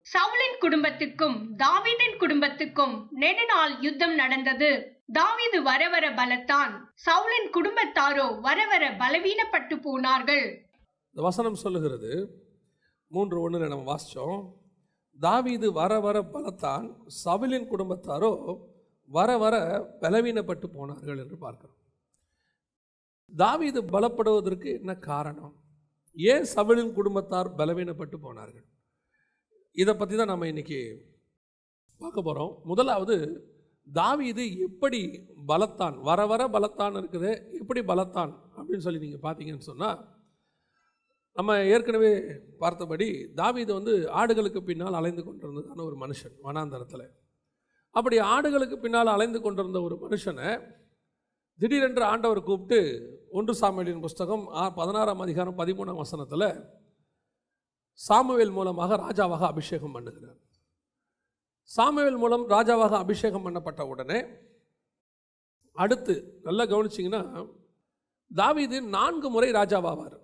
சவுலின் குடும்பத்துக்கும் தாவீதின் குடும்பத்துக்கும் நெடுநாள் யுத்தம் நடந்தது. தாவீது வர வர பலத்தான், சவுலின் குடும்பத்தாரோ வர வர பலவீனப்பட்டு போனார்கள். வசனம் சொல்லுகிறது 3:1 நம்ம வாசிச்சோம். தாவீது வர வர பலத்தான், சவுலின் குடும்பத்தாரோ வர வர பலவீனப்பட்டு போனார்கள் என்று பார்க்கிறோம். தாவீது பலப்படுவதற்கு என்ன காரணம்? ஏன் சவுலின் குடும்பத்தார் பலவீனப்பட்டு போனார்கள்? இதை பற்றி தான் நம்ம இன்னைக்கு பார்க்க போகிறோம். முதலாவது, தாவீது எப்படி பலத்தான், வர வர பலத்தான் இருக்குது, எப்படி பலத்தான் அப்படின்னு சொல்லி நீங்கள் பார்த்தீங்கன்னு சொன்னால், நம்ம ஏற்கனவே பார்த்தபடி தாவீது ஆடுகளுக்கு பின்னால் அலைந்து கொண்டிருந்ததான ஒரு மனுஷன் வனாந்தரத்தில். அப்படி ஆடுகளுக்கு பின்னால் அலைந்து கொண்டிருந்த ஒரு மனுஷனை திடீரென்று ஆண்டவர் கூப்பிட்டு 1 சாமுவேலின் புஸ்தகம் 16ஆம் அதிகாரம் 13ஆம் வசனத்தில் சாமுவேல் மூலமாக ராஜாவாக அபிஷேகம் பண்ணுகிறார். சாமுவேல் மூலம் ராஜாவாக அபிஷேகம் பண்ணப்பட்ட உடனே அடுத்து நல்லா கவனிச்சிங்கன்னா, தாவீது 4 முறை ராஜாவாவார்.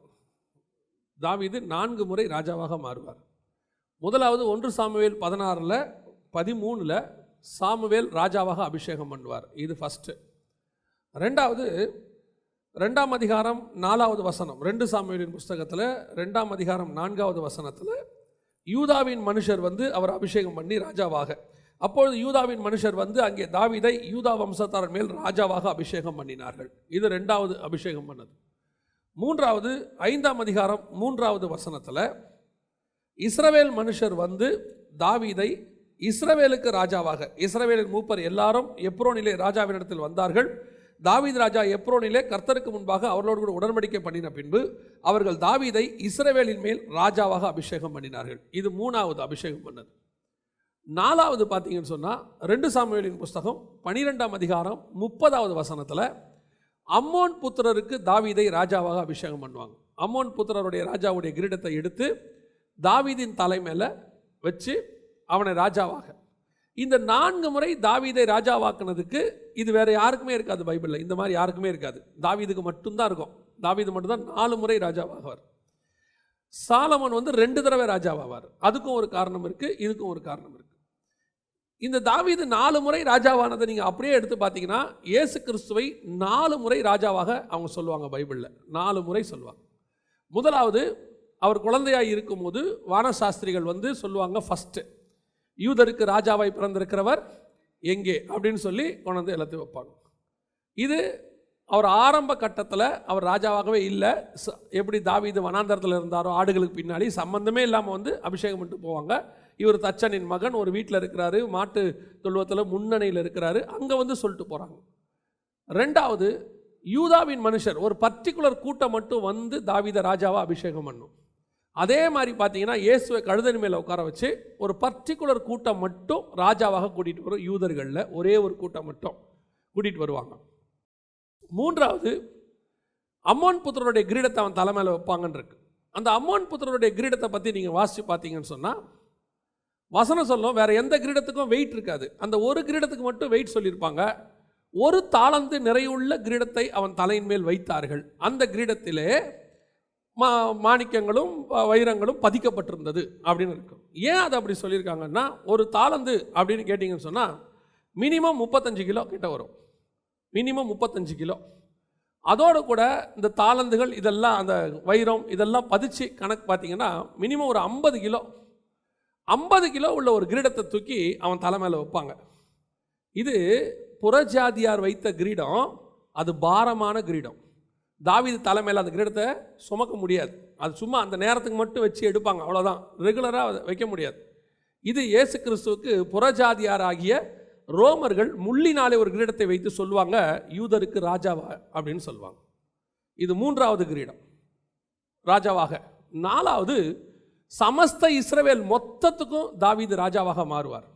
தாவீது 4 முறை ராஜாவாக மாறுவார். முதலாவது 1 சாமுவேல் 16ல் 13ல் சாமுவேல் ராஜாவாக அபிஷேகம் பண்ணுவார். இது ஃபஸ்ட்டு. ரெண்டாவது 2ஆம் அதிகாரம் 4வது வசனம், 2 சாமுவேலின் புஸ்தகத்தில் 2ஆம் அதிகாரம் 4வது வசனத்தில் யூதாவின் மனுஷர் அவர் அபிஷேகம் பண்ணி ராஜாவாக, அப்பொழுது யூதாவின் மனுஷர் அங்கே தாவீதை யூதா வம்சத்தாரின் மேல் ராஜாவாக அபிஷேகம் பண்ணினார்கள். இது 2வது அபிஷேகம் பண்ணது. மூன்றாவது 5ஆம் அதிகாரம் 3வது வசனத்தில் இஸ்ரவேல் மனுஷர் தாவீதை இஸ்ரவேலுக்கு ராஜாவாக, இஸ்ரவேலின் மூப்பர் எல்லாரும் எப்ரோனிலே ராஜாவினிடத்தில் வந்தார்கள். தாவீது ராஜா எப்ரோனிலே கர்த்தருக்கு முன்பாக அவர்களோடு கூட உடன்படிக்கை பண்ணின பின்பு அவர்கள் தாவீதை இஸ்ரவேலின் மேல் ராஜாவாக அபிஷேகம் பண்ணினார்கள். இது 3வது அபிஷேகம் பண்ணது. 4வது பார்த்தீங்கன்னு சொன்னால் 2 சாமுவேலின் புஸ்தகம் 12ஆம் அதிகாரம் 30வது வசனத்தில் அம்மோன் புத்திரருக்கு தாவீதை ராஜாவாக அபிஷேகம் பண்ணுவாங்க. அம்மோன் புத்திரருடைய ராஜாவுடைய கிரீடத்தை எடுத்து தாவீதின் தலைமையில் வச்சு அவனை ராஜாவாக, இந்த 4 முறை தாவீதை ராஜாவாக்குனதுக்கு இது வேற யாருக்குமே இருக்காது பைபிளில். இந்த மாதிரி யாருக்குமே இருக்காது, தாவீதுக்கு மட்டும்தான் இருக்கும். தாவீது மட்டும்தான் 4 முறை ராஜாவாகுவார். சாலமோன் 2 தடவை ராஜாவாவார். அதுக்கும் ஒரு காரணம் இருக்குது, இதுக்கும் ஒரு காரணம் இருக்குது. இந்த தாவீது 4 முறை ராஜாவானதை நீங்கள் அப்படியே எடுத்து பார்த்தீங்கன்னா, இயேசு கிறிஸ்துவை 4 முறை ராஜாவாக அவங்க சொல்லுவாங்க. பைபிளில் 4 முறை சொல்லுவாங்க. முதலாவது, அவர் குழந்தையாக இருக்கும்போது வானசாஸ்திரிகள் சொல்லுவாங்க, ஃபஸ்ட்டு யூதருக்கு ராஜாவாய் பிறந்திருக்கிறவர் எங்கே அப்படின்னு சொல்லி கொண்டு எல்லாத்தையும் வைப்பாங்க. இது அவர் ஆரம்ப கட்டத்தில் அவர் ராஜாவாகவே இல்லை. எப்படி தாவீது வனாந்தரத்தில் இருந்தாரோ ஆடுகளுக்கு பின்னாடி சம்பந்தமே இல்லாமல் அபிஷேகம் பண்ணிட்டு போவாங்க. இவர் தச்சனின் மகன், ஒரு வீட்டில் இருக்கிறாரு, மாட்டு தொழுவத்தில் முன்னணியில் இருக்கிறாரு, அங்கே சொல்லிட்டு போகிறாங்க. ரெண்டாவது, யூதாவின் மனுஷர் ஒரு பர்டிகுலர் கூட்டம் மட்டும் தாவீதை ராஜாவாக அபிஷேகம் பண்ணும். அதே மாதிரி பார்த்தீங்கன்னா இயேசுவை கழுதன் மேலே உட்கார வச்சு ஒரு பர்டிகுலர் கூட்டம் மட்டும் ராஜாவாக கூட்டிகிட்டு வரும். யூதர்களில் ஒரே ஒரு கூட்டம் மட்டும் கூட்டிகிட்டு வருவாங்க. மூன்றாவது, அம்மோன் புத்திரருடைய கிரீடத்தை அவன் தலைமையில் வைப்பாங்கன்னு இருக்கு. அந்த அம்மோன் புத்திரருடைய கிரீடத்தை பற்றி நீங்கள் வாசித்து பார்த்தீங்கன்னு சொன்னால் வசனம் சொல்லும், வேறு எந்த கிரீடத்துக்கும் வெயிட் இருக்காது. அந்த ஒரு கிரீடத்துக்கு மட்டும் வெயிட் சொல்லியிருப்பாங்க. 1 தாலந்து நிறையுள்ள கிரீடத்தை அவன் தலையின் மேல் வைத்தார்கள். அந்த கிரீடத்திலே மாணிக்கங்களும் வைரங்களும் பதிக்கப்பட்டிருந்தது அப்படின்னு இருக்கும். ஏன் அதை அப்படி சொல்லியிருக்காங்கன்னா, 1 தாலந்து அப்படின்னு கேட்டிங்கன்னு சொன்னால் மினிமம் 35 கிலோ கிட்ட வரும். Minimum 35 kilo. அதோடு கூட இந்த தாளந்துகள் இதெல்லாம், அந்த வைரம் இதெல்லாம் பதிச்சு கணக்கு பார்த்தீங்கன்னா மினிமம் ஒரு 50 கிலோ. 50 கிலோ உள்ள ஒரு கிரீடத்தை தூக்கி அவன் தலை மேலே வைப்பாங்க. இது புறஜாதியார் வைத்த கிரீடம், அது பாரமான கிரீடம். தாவீது தலைமையில் அந்த கிரீடத்தை சுமக்க முடியாது. அது சும்மா அந்த நேரத்துக்கு மட்டும் வச்சு எடுப்பாங்க, அவ்வளோதான். ரெகுலராக வைக்க முடியாது. இது இயேசு கிறிஸ்துவுக்கு புறஜாதியார் ஆகிய ரோமர்கள் முள்ளினாலே ஒரு கிரீடத்தை வைத்து சொல்லுவாங்க, யூதருக்கு ராஜாவா அப்படின்னு சொல்லுவாங்க. இது 3வது கிரீடம் ராஜாவாக. 4வது, சமஸ்த இஸ்ரவேல் மொத்தத்துக்கும் தாவீது ராஜாவாக மாறுவார்.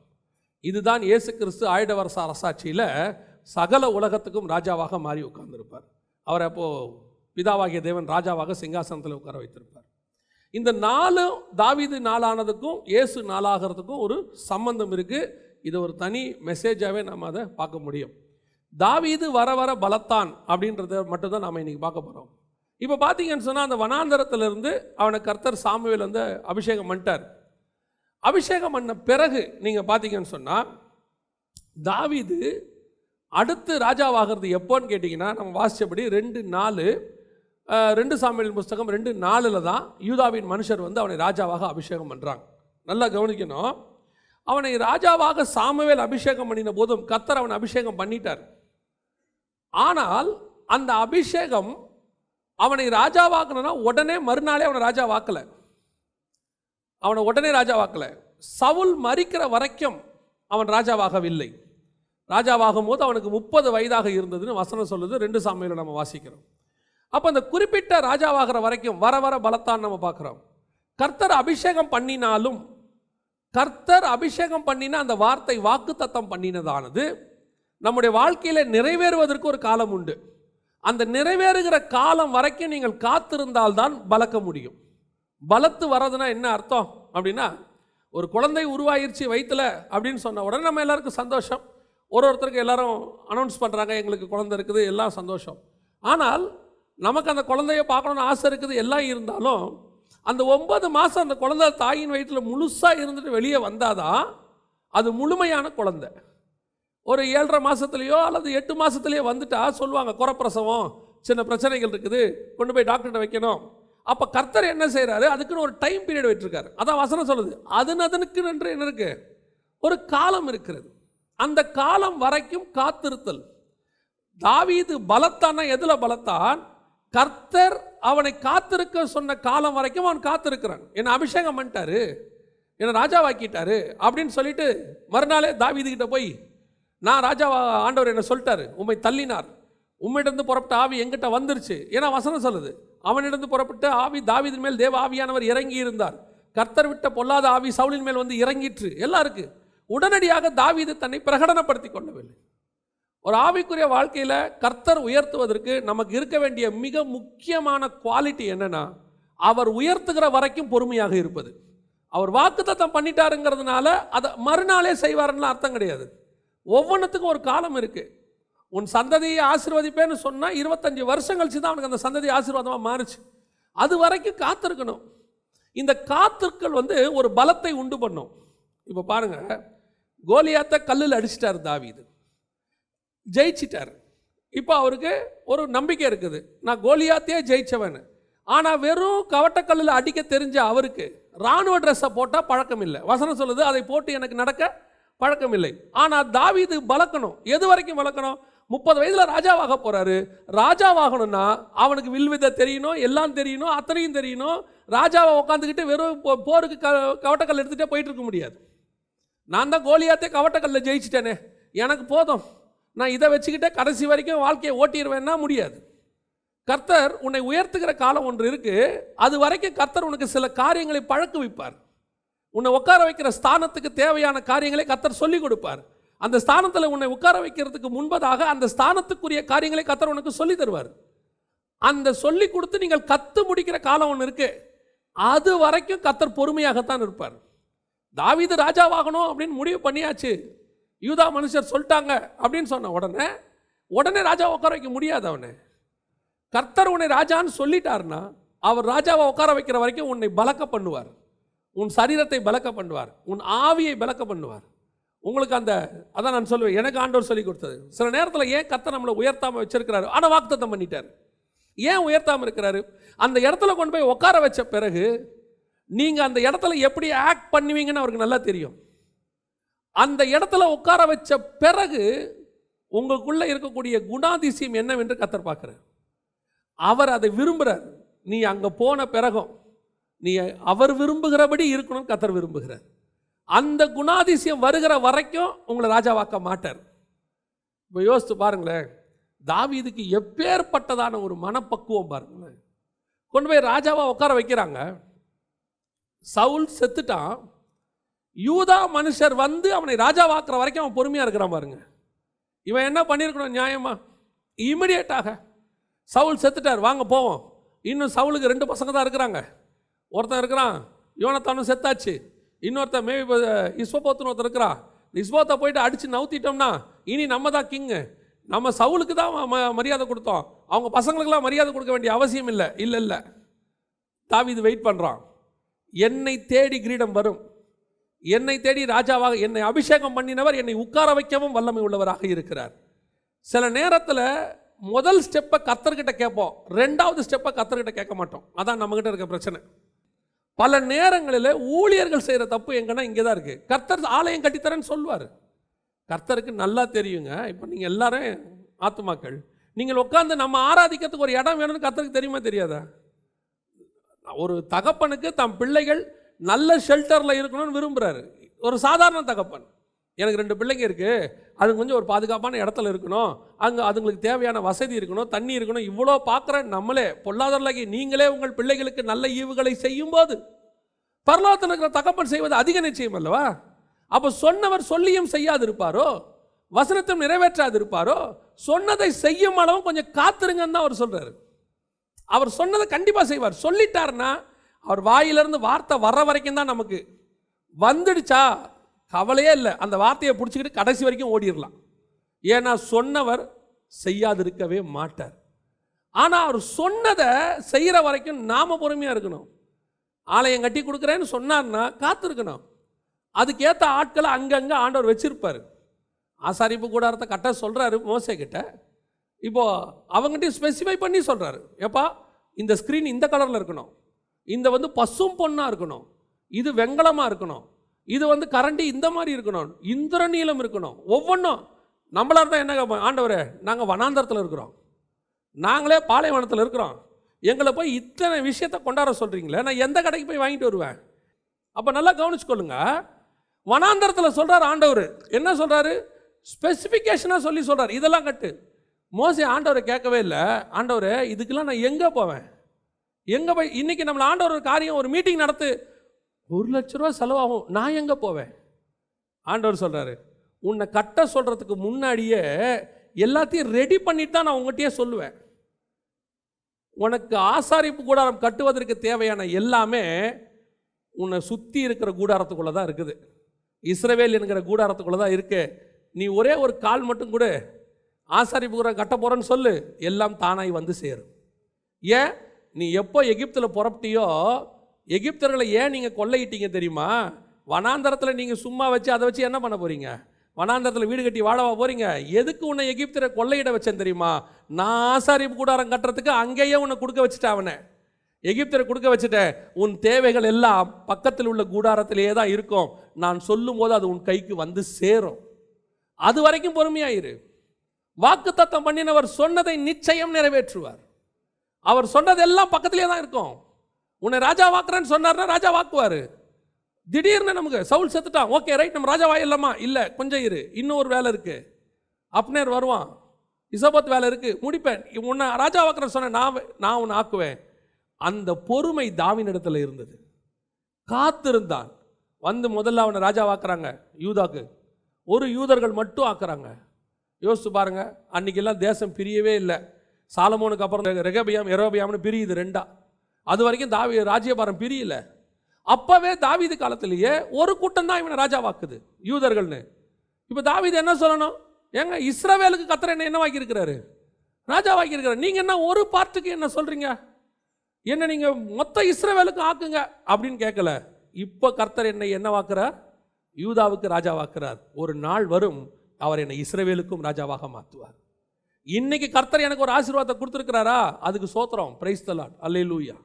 இதுதான் இயேசு கிறிஸ்து ஆயிட வருஷ அரசாட்சியில் சகல உலகத்துக்கும் ராஜாவாக மாறி உட்கார்ந்திருப்பார். அவர் அப்போது பிதாவாகிய தேவன் ராஜாவாக சிங்காசனத்தில் உட்கார வைத்திருப்பார். இந்த 4 தாவீது 4 ஆனதுக்கும் இயேசு 4 ஆகிறதுக்கும் ஒரு சம்பந்தம் இருக்குது. இது ஒரு தனி மெசேஜாகவே நம்ம அதை பார்க்க முடியும். தாவீது வர வர பலத்தான் அப்படின்றத மட்டும்தான் நாம் இன்றைக்கி பார்க்க போகிறோம். இப்போ பார்த்தீங்கன்னு சொன்னால், அந்த வனாந்தரத்திலிருந்து அவனை கர்த்தர் சாமுவேல் அபிஷேகம் பண்ணிட்டார். அபிஷேகம் பண்ண பிறகு நீங்கள் பார்த்தீங்கன்னு சொன்னால் தாவீது அடுத்து ராஜாவாகிறது எப்போன்னு கேட்டிங்கன்னா, நம்ம வாசித்தபடி 2 சாமுவேல் புஸ்தகம் 2:4 தான் யூதாவின் மனுஷர் வந்து அவனை ராஜாவாக அபிஷேகம் பண்ணுறாங்க. நல்லா கவனிக்கணும். அவனை ராஜாவாக சாமுவேல் அபிஷேகம் பண்ணின போதும் கர்த்தர் அவனை அபிஷேகம் பண்ணிட்டார். ஆனால் அந்த அபிஷேகம் அவனை ராஜாவாக்கணும்னா உடனே மறுநாளே அவனை ராஜாவாக்கலை. சவுல் மரிக்கிற வரைக்கும் அவன் ராஜாவாகவில்லை. ராஜாவாகும் போது அவனுக்கு 30 வயதாக இருந்ததுன்னு வசனம் சொல்லுது. 2 சாமுவேல் நம்ம வாசிக்கிறோம். அப்போ அந்த குறிப்பிட்ட ராஜாவாகிற வரைக்கும் வர வர பலத்தான் நம்ம பார்க்குறோம். கர்த்தர் அபிஷேகம் பண்ணினாலும், கர்த்தர் அபிஷேகம் பண்ணின அந்த வார்த்தை வாக்குத்தத்தம் பண்ணினதானது நம்முடைய வாழ்க்கையில் நிறைவேறுவதற்கு ஒரு காலம் உண்டு. அந்த நிறைவேறுகிற காலம் வரைக்கும் நீங்கள் காத்திருந்தால்தான் பலக்க முடியும். பலத்து வர்றதுன்னா என்ன அர்த்தம் அப்படின்னா, ஒரு குழந்தை உருவாயிருச்சு வயிற்றுல அப்படின்னு சொன்ன உடனே நம்ம எல்லாருக்கும் சந்தோஷம். ஒருத்தருக்கு எல்லாரும் அனௌன்ஸ் பண்ணுறாங்க, எங்களுக்கு குழந்தை இருக்குது, எல்லாம் சந்தோஷம். ஆனால் நமக்கு அந்த குழந்தைய பார்க்கணுன்னு ஆசை இருக்குது, எல்லாம் இருந்தாலும் அந்த 9 மாதம் அந்த குழந்தை தாயின் வயிற்றில் முழுசாக இருந்துட்டு வெளியே வந்தாதான் அது முழுமையான குழந்தை. ஒரு 7.5 மாதத்துலேயோ அல்லது 8 மாதத்துலேயோ வந்துட்டா சொல்லுவாங்க, குறப்பிரசவம், சின்ன பிரச்சனைகள் இருக்குது, கொண்டு போய் டாக்டர்கிட்ட வைக்கணும். அப்போ கர்த்தர் என்ன செய்கிறாரு, அதுக்குன்னு ஒரு டைம் பீரியட் வச்சுருக்காரு. அதான் வசனம் சொல்லுது, அதனுக்கு என்று என்ன இருக்கு, ஒரு காலம் இருக்கிறது. அந்த காலம் வரைக்கும் காத்திருத்தல். தாவீது பலத்தானா எதில் பலத்தான்? கர்த்தர் அவனை காத்திருக்க சொன்ன காலம் வரைக்கும் அவன் காத்திருக்கிறான். என்னை அபிஷேகம் பண்ணிட்டாரு, என்னை ராஜாவாக்கிட்டாரு அப்படின்னு சொல்லிட்டு மறுநாளே தாவீது கிட்ட போய், நான் ராஜாவா, ஆண்டவர் என்ன சொல்லிட்டாரு, உம்மை தள்ளினார், உம்மிடந்து புறப்பட்ட ஆவி எங்கிட்ட வந்துருச்சு. ஏன்னா வசனம் சொல்லுது, அவனிடந்து புறப்பட்ட ஆவி தாவீதின் மேல் தேவ ஆவியானவர் இறங்கி இருந்தார், கர்த்தர் விட்ட பொல்லாத ஆவி சவுலின் மேல் வந்து இறங்கிற்று, எல்லாம் இருக்கு. உடனடியாக தாவீது தன்னை பிரகடனப்படுத்தி கொள்ளவில்லை. ஒரு ஆவிக்குரிய வாழ்க்கையில் கர்த்தர் உயர்த்துவதற்கு நமக்கு இருக்க வேண்டிய மிக முக்கியமான குவாலிட்டி என்னன்னா, அவர் உயர்த்துகிற வரைக்கும் பொறுமையாக இருப்பது. அவர் வாக்குத்தத்தம் பண்ணிட்டாருங்கிறதுனால அதை மறுநாளே செய்வாருன்னு அர்த்தம் கிடையாது. ஒவ்வொன்றுத்துக்கும் ஒரு காலம் இருக்கு. உன் சந்ததியை ஆசீர்வதிப்பேன்னு சொன்னால் 25 வருஷம் கழிச்சு தான் அவனுக்கு அந்த சந்ததி ஆசீர்வாதமாக மாறுச்சு. அது வரைக்கும் காத்திருக்கணும். இந்த காத்திருக்கல் வந்து ஒரு பலத்தை உண்டு பண்ணும். இப்போ பாருங்க, கோலியாத்தை கல்லில் அடிச்சிட்டார் தாவீது, ஜெயிச்சிட்டார். இப்போ அவருக்கு ஒரு நம்பிக்கை இருக்குது, நான் கோலியாத்தையே ஜெயிச்சவன். ஆனால் வெறும் கவட்டக்கல்லில் அடிக்க தெரிஞ்ச அவருக்கு இராணுவ ட்ரெஸ்ஸை போட்டால் பழக்கம் இல்லை. வசனம் சொல்லுது, அதை போட்டு எனக்கு நடக்க பழக்கம் இல்லை. ஆனால் தாவீது பலக்கணும். எது வரைக்கும் பலக்கணும்? 30 வயதில் ராஜாவாக போகிறாரு. ராஜாவாகணும்னா அவனுக்கு வில்வித்தை தெரியணும், எல்லாம் தெரியணும், அத்தனையும் தெரியணும். ராஜாவை உட்காந்துக்கிட்டு வெறும் போருக்கு கவட்டக்கல் எடுத்துகிட்டே போயிட்டு இருக்க முடியாது. நான் தான் கோலியாத்தே கவட்டக்கல்லில் ஜெயிச்சிட்டேனே, எனக்கு போதும், நான் இதை வச்சுக்கிட்டே கடைசி வரைக்கும் வாழ்க்கையை ஓட்டிடுவேன்னா முடியாது. கர்த்தர் உன்னை உயர்த்துகிற காலம் ஒன்று இருக்கு. அது வரைக்கும் கர்த்தர் உனக்கு சில காரியங்களை பழக்க வைப்பார். உன்னை உட்கார வைக்கிற ஸ்தானத்துக்கு தேவையான காரியங்களை கர்த்தர் சொல்லிக் கொடுப்பார். அந்த ஸ்தானத்தில் உன்னை உட்கார வைக்கிறதுக்கு முன்பதாக அந்த ஸ்தானத்துக்குரிய காரியங்களை கர்த்தர் உனக்கு சொல்லி தருவார். அந்த சொல்லி கொடுத்து நீங்கள் கத்து முடிக்கிற காலம் ஒன்று இருக்கு. அது வரைக்கும் கர்த்தர் பொறுமையாகத்தான் இருப்பார். தாவீது ராஜாவாகணும் அப்படின்னு முடிவு பண்ணியாச்சு, யூதா மனுஷர் சொல்லிட்டாங்க அப்படின்னு சொன்ன உடனே ராஜா உட்கார வைக்க முடியாது. அவனை கர்த்தர் உன்னை ராஜான்னு சொல்லிட்டாருன்னா அவர் ராஜாவை உட்கார வைக்கிற வரைக்கும் உன்னை பலக்க பண்ணுவார், உன் சரீரத்தை பலக்க பண்ணுவார், உன் ஆவியை பலக்க பண்ணுவார். உங்களுக்கு அதான் நான் சொல்லுவேன், எனக்கு ஆண்டவர் சொல்லி கொடுத்தது. சில நேரத்தில் ஏன் கர்த்தர் நம்மளை உயர்த்தாமல் வச்சிருக்கிறாரு, ஆனால் வாக்குத்தத்தம் பண்ணிட்டார். ஏன் உயர்த்தாமல் இருக்கிறாரு? அந்த இடத்துல கொண்டு போய் உட்கார வச்ச பிறகு நீங்கள் அந்த இடத்துல எப்படி ஆக்ட் பண்ணுவீங்கன்னு அவருக்கு நல்லா தெரியும். அந்த இடத்துல உட்கார வச்ச பிறகு உங்களுக்குள்ள இருக்கக்கூடிய குணாதிசயம் என்னவென்று கர்த்தர் பார்க்கிறார். அவர் அதை விரும்புகிறார். நீ அங்கே போன பிறகும் நீ அவர் விரும்புகிறபடி இருக்கணும்னு கர்த்தர் விரும்புகிறார். அந்த குணாதிசயம் வருகிற வரைக்கும் உங்களை ராஜாவாக்க மாட்டார். இப்போ யோசித்து பாருங்களேன், தாவீதுக்கு எப்பேற்பட்டதான ஒரு மனப்பக்குவம் பாருங்களேன். கொண்டு போய் ராஜாவாக உட்கார வைக்கிறாங்க, சவுல் செத்துட்டான், யூதா மனுஷர் வந்து அவனை ராஜாவாக்குற வரைக்கும் அவன் பொறுமையாக இருக்கிறான் பாருங்க. இவன் என்ன பண்ணியிருக்கணும் நியாயமா? இமிடியேட்டாக சவுல் செத்துட்டார், வாங்க போவோம். இன்னும் சவுலுக்கு 2 பசங்க தான் இருக்கிறாங்க. ஒருத்தன் இருக்கிறான் யோனத்தானும் செத்தாச்சு, இன்னொருத்தன் இஸ்போத்துன்னு ஒருத்தர் இருக்கிறான். இஸ்போத்தை போயிட்டு அடித்து நவுத்திட்டோம்னா இனி நம்ம தான் கிங்கு. நம்ம சவுலுக்கு தான் மரியாதை கொடுத்தோம், அவங்க பசங்களுக்கெல்லாம் மரியாதை கொடுக்க வேண்டிய அவசியம் இல்லை. இல்லை, தாவீது வெயிட் பண்ணுறான். என்னை தேடி கிரீடம் வரும், என்னை தேடி ராஜாவாக என்னை அபிஷேகம் பண்ணினவர் என்னை உட்கார வைக்கவும் வல்லமை உள்ளவராக இருக்கிறார். சில நேரத்தில் முதல் ஸ்டெப்பை கர்த்தர்கிட்ட கேட்போம், ரெண்டாவது ஸ்டெப்பை கர்த்தர்கிட்ட கேட்க மாட்டோம். அதான் நம்மகிட்ட இருக்க பிரச்சனை. பல நேரங்களில் ஊழியர்கள் செய்கிற தப்பு எங்கன்னா இங்கே தான் இருக்குது. கர்த்தர் ஆலயம் கட்டித்தரேன்னு சொல்லுவார். கர்த்தருக்கு நல்லா தெரியுங்க. இப்போ நீங்கள் எல்லாரும் ஆத்துமாக்கள், நீங்கள் உட்காந்து நம்ம ஆராதிக்கிறதுக்கு ஒரு இடம் வேணும்னு கர்த்தருக்கு தெரியுமா தெரியாதா? ஒரு தகப்பனுக்கு தம் பிள்ளைகள் நல்ல ஷெல்டரில் இருக்கணும்னு விரும்புகிறாரு. ஒரு சாதாரண தகப்பன், எனக்கு 2 பிள்ளைங்க இருக்குது, அது கொஞ்சம் ஒரு பாதுகாப்பான இடத்துல இருக்கணும், அங்கே அதுங்களுக்கு தேவையான வசதி இருக்கணும், தண்ணி இருக்கணும், இவ்வளோ பார்க்குற நம்மளே பொருளாதாரலாகி நீங்களே உங்கள் பிள்ளைகளுக்கு நல்ல ஈவுகளை செய்யும்போது பரலோகத்தில் இருக்கிற தகப்பன் செய்வது அதிக நிச்சயம் அல்லவா? அப்போ சொன்னவர் சொல்லியும் செய்யாது இருப்பாரோ, வசனத்தையும் நிறைவேற்றாது இருப்பாரோ? சொன்னதை செய்யும் அளவும் கொஞ்சம் காத்திருங்கன்னு தான் அவர் சொல்கிறார். அவர் சொன்னதை கண்டிப்பாக செய்வார். சொல்லிட்டாருன்னா அவர் வாயிலிருந்து வார்த்தை வர்ற வரைக்கும் தான் நமக்கு. வந்துடுச்சா கவலையே இல்லை, அந்த வார்த்தையை பிடிச்சிக்கிட்டு கடைசி வரைக்கும் ஓடிடலாம். ஏன்னா சொன்னவர் செய்யாதிருக்கவே மாட்டார். ஆனால் அவர் சொன்னதை செய்கிற வரைக்கும் நாம் பொறுமையாக இருக்கணும். ஆலயம் கட்டி கொடுக்குறேன்னு சொன்னார்னா காத்திருக்கணும். அதுக்கேற்ற ஆட்களை அங்கங்கே ஆண்டவர் வச்சிருப்பார். ஆசாரிப்பு கூடாரத்தை கட்ட சொல்கிறாரு மோசே கிட்ட. இப்போது அவங்ககிட்ட ஸ்பெசிஃபை பண்ணி சொல்கிறாரு, எப்பா இந்த ஸ்க்ரீன் இந்த கலரில் இருக்கணும், இந்த பசும் பொண்ணாக இருக்கணும், இது வெங்கலமாக இருக்கணும், இது கரண்டி இந்த மாதிரி இருக்கணும், இந்திரநீலம் இருக்கணும். ஒவ்வொன்றும் நம்மளா இருந்தால் என்ன, ஆண்டவரே நாங்கள் வனாந்தரத்தில் இருக்கிறோம், நாங்களே பாலைவனத்தில் இருக்கிறோம், எங்களை போய் இத்தனை விஷயத்தை கொண்டாட சொல்கிறீங்களே, நான் எந்த கடைக்கு போய் வாங்கிட்டு வருவேன்? அப்போ நல்லா கவனிச்சுக்கொள்ளுங்க. வனாந்தரத்தில் சொல்கிறார் ஆண்டவர். என்ன சொல்கிறாரு? ஸ்பெசிஃபிகேஷனாக சொல்கிறார், இதெல்லாம் கட்டு. மோசே ஆண்டவரை கேட்கவே இல்லை. ஆண்டவரே இதுக்கெல்லாம் நான் எங்கே போவேன், எங்கே போய் இன்றைக்கி நம்மளை ஆண்டவர் ஒரு காரியம் ஒரு மீட்டிங் நடத்து, 1 லட்ச ரூபா செலவாகும், நான் எங்கே போவேன்? ஆண்டவர் சொல்கிறாரு, உன்னை கட்ட சொல்கிறதுக்கு முன்னாடியே எல்லாத்தையும் ரெடி பண்ணிட்டு தான் நான் உங்கள்கிட்டயே சொல்லுவேன். உனக்கு ஆசாரிப்பு கூடாரம் கட்டுவதற்கு தேவையான எல்லாமே உன்னை சுற்றி இருக்கிற கூடாரத்துக்குள்ளே தான் இருக்குது. இஸ்ரவேல் என்கிற கூடாரத்துக்குள்ளே தான் இருக்கு. நீ ஒரே ஒரு கால் மட்டும் கூட ஆசாரிப்பு கூடாரம் கட்ட போகிறேன்னு சொல்லு, எல்லாம் தானாய் வந்து சேரும். ஏன்? நீ எப்போ எகிப்தில் புறப்பட்டியோ, எகிப்தர்களை ஏன் நீங்கள் கொள்ளையிட்டீங்க தெரியுமா? வனாந்தரத்தில் நீங்கள் சும்மா வச்சு அதை வச்சு என்ன பண்ண போகிறீங்க? வனாந்தரத்தில் வீடு கட்டி வாழவா போகிறீங்க? எதுக்கு உன்னை எகிப்தரை கொள்ளையிட வச்சேன் தெரியுமா? நான் ஆசாரிப்பு கூடாரம் கட்டுறதுக்கு அங்கேயே உன்னை கொடுக்க வச்சுட்டேன். அவனை எகிப்தரை கொடுக்க வச்சுட்டேன். உன் தேவைகள் எல்லாம் பக்கத்தில் உள்ள கூடாரத்திலேயே தான் இருக்கும். நான் சொல்லும் போது அது உன் கைக்கு வந்து சேரும். அது வரைக்கும் பொறுமையாயிரு. வாக்குத்தத்தம் பண்ணினவர் சொன்னதை நிச்சயம் நிறைவேற்றுவார். அவர் சொன்னதெல்லாம் பக்கத்திலே தான் இருக்கும். உன்னை ராஜா வாக்குறேன்னு சொன்னார்னா ராஜா வாக்குவார். திடீர்னு நமக்கு சவுல் செத்துட்டான், ஓகே ரைட், நம்ம ராஜா வாயில்லாமா? இல்லை, கொஞ்சம் இரு, இன்னும் ஒரு வேலை இருக்கு. அப்னேர் வருவான், இசபத் வேலை இருக்கு, முடிப்பேன். உன்னை ராஜா வாக்குறேன்னு சொன்னேன், நான் உன்னை ஆக்குவேன். அந்த பொறுமை தாவீதிடத்தில் இருந்தது. காத்திருந்தான். முதல்ல அவனை ராஜா வாக்குறாங்க. யூதாக்கு ஒரு யூதர்கள் மட்டும் ஆக்குறாங்க. யோசிச்சு பாருங்க, அன்னைக்கெல்லாம் தேசம் பிரியவே இல்லை. சாலமோனுக்கு அப்புறம் ரெகபியாம் எரோபியாம்னு பிரியுது 2. அது வரைக்கும் ராஜ்யபாரம் பிரியல. அப்பவே தாவீது காலத்திலேயே ஒரு கூட்டம் தான் இவனை ராஜா வாக்குது, யூதர்கள்னு. இப்போ தாவீது என்ன சொல்லணும்? ஏங்க இஸ்ரவேலுக்கு கர்த்தர் என்ன வாக்கி இருக்கிறாரு? ராஜா வாக்கி இருக்கிறார். நீங்க என்ன ஒரு பார்ட்டுக்கு என்ன சொல்றீங்க? என்ன நீங்க மொத்த இஸ்ரவேலுக்கு ஆக்குங்க அப்படின்னு கேட்கல. இப்போ கர்த்தர் என்ன வாக்குறார்? யூதாவுக்கு ராஜா வாக்குறார். ஒரு நாள் வரும், அவர் என்னை இஸ்ரவேலுக்கும் ராஜாவாக மாற்றுவார். இன்னைக்கு கர்த்தர் எனக்கு ஒரு ஆசீர்வாதத்தை கொடுத்துருக்கிறாரா? அதுக்கு சோத்திரம், பிரைஸ் தி லார்ட், அல்லேலூயா.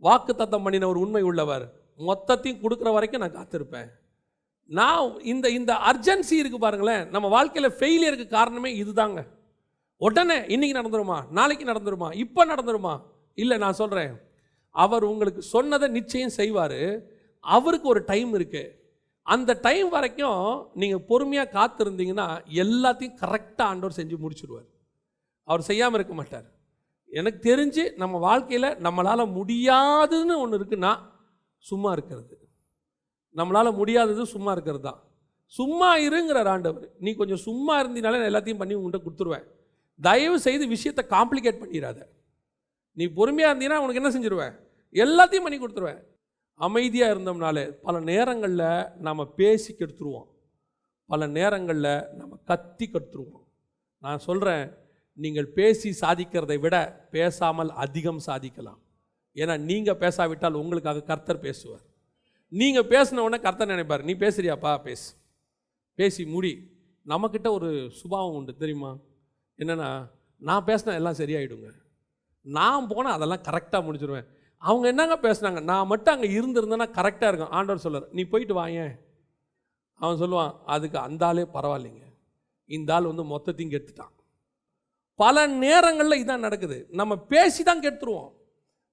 வாக்கு தத்தம் பண்ணின ஒரு உண்மை உள்ளவர். மொத்தத்தையும் கொடுக்குற வரைக்கும் நான் காத்திருப்பேன். நான் இந்த அர்ஜென்சி இருக்கு பாருங்களேன். நம்ம வாழ்க்கையில் ஃபெயிலியருக்கு காரணமே இதுதாங்க. உடனே இன்னைக்கு நடந்துருமா, நாளைக்கு நடந்துருமா, இப்போ நடந்துருமா? இல்லை, நான் சொல்கிறேன், அவர் உங்களுக்கு சொன்னதை நிச்சயம் செய்வார். அவருக்கு ஒரு டைம் இருக்கு. அந்த டைம் வரைக்கும் நீங்கள் பொறுமையாக காத்திருந்தீங்கன்னா எல்லாத்தையும் கரெக்டாக ஆண்டவர் செஞ்சு முடிச்சுடுவார். அவர் செய்யாமல் இருக்க மாட்டார். எனக்கு தெரிஞ்சு நம்ம வாழ்க்கையில் நம்மளால் முடியாதுன்னு ஒன்று இருக்குன்னா சும்மா இருக்கிறது. நம்மளால் முடியாதது சும்மா இருக்கிறது தான். சும்மா இருங்கிறார் ஆண்டவர். நீ கொஞ்சம் சும்மா இருந்தினாலே நான் எல்லாத்தையும் பண்ணி உங்கள்கிட்ட கொடுத்துருவேன். தயவு செய்து விஷயத்தை காம்ப்ளிகேட் பண்ணிடாத. நீ பொறுமையாக இருந்தீங்கன்னா உனக்கு என்ன செஞ்சிருவேன்? எல்லாத்தையும் பண்ணி கொடுத்துருவேன். அமைதியாக இருந்தோம்னாலே பல நேரங்களில் நாம் பேசி கெடுத்துருவோம், பல நேரங்களில் நம்ம கத்தி கெடுத்துருவோம். நான் சொல்கிறேன், நீங்கள் பேசி சாதிக்கிறதை விட பேசாமல் அதிகம் சாதிக்கலாம். ஏன்னா நீங்கள் பேசாவிட்டால் உங்களுக்காக கர்த்தர் பேசுவார். நீங்கள் பேசின உடனே கர்த்தர் நினைப்பார், நீ பேசுறியாப்பா, பேசி முடி. நம்மக்கிட்ட ஒரு சுபாவம் உண்டு தெரியுமா, என்னென்னா நான் பேசினா எல்லாம் சரியாயிடுங்க, நான் போனால் அதெல்லாம் கரெக்டாக முடிச்சிடுவேன். அவங்க என்னங்க பேசுனாங்க, நான் மட்டும் அங்கே இருந்திருந்தேன்னா கரெக்டாக இருக்கும். ஆண்டவர் சொல்கிறார், நீ போயிட்டு வாயேன். அவன் சொல்லுவான், அதுக்கு அந்த ஆளே பரவாயில்லைங்க, இந்த ஆள் வந்து மொத்தத்தையும் கெடுத்துட்டான். பல நேரங்களில் இதான் நடக்குது. நம்ம பேசி தான் கெடுத்துருவோம்,